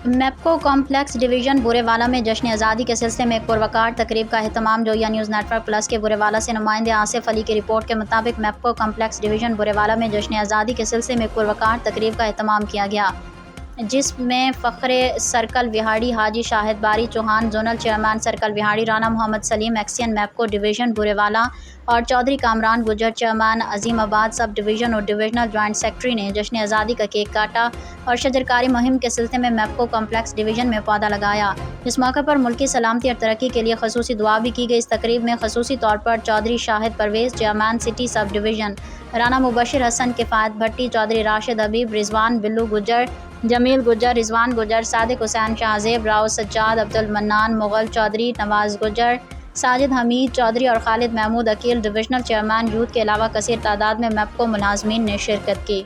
मैप्को complex division Burewala में जश्न आज़ादी के सिलसिले में एक पुरवकार तकरीब का अहतमाम। जोया न्यूज़ नेटवर्क प्लस के बुरेवाला से नुमाइंदे आसिफ अली की रिपोर्ट के मुताबिक मैप्को कॉम्प्लेक्स डिवीज़न बुरेवाला में जश्न आज़ादी के सिलसिले में एक पुरवकार तकरीब का अहतमाम किया गया, जिसमें फ़ख्रे circle Vehari Haji Shahid Bari Chauhan, zonal chairman circle Vehari Rana Mohammad Salim, XEN MEPCO division Burewala और चौधरी कामरान गुजर, चेयरमैन अजीमाबाद सब डिवीज़न और डिविजनल जॉइंट सेक्रेटरी ने जश्न आज़ादी का केक काटा और शजरकारी मुहिम के सिलसिले में मैप्को कॉम्प्लेक्स डिवीज़न में पौधा लगाया। इस मौके पर मुल्की सलामती और तरक्की के लिए खसूसी दुआ भी की गई। इस तकरीब में खसूसी तौर पर Chaudhry Shahid Parvez, chairman city sub division, Rana Mubashir Hasan, Kifayat Bhatti, Chaudhry Rashid Habib, Rizwan Billu Gujjar, Jamil Gujjar, Rizwan Gujjar, Sadiq Hussain, Shahzeb Rao, Sajjad Abdul Mannan, Mughal Chaudhry, Nawaz Gujjar, Sajid Hamid Chaudhry और Khalid Mahmood Aqeel divisional chairman youth के अलावा कसीर तादाद में मैप्को मुलाजमीन ने शिरकत की।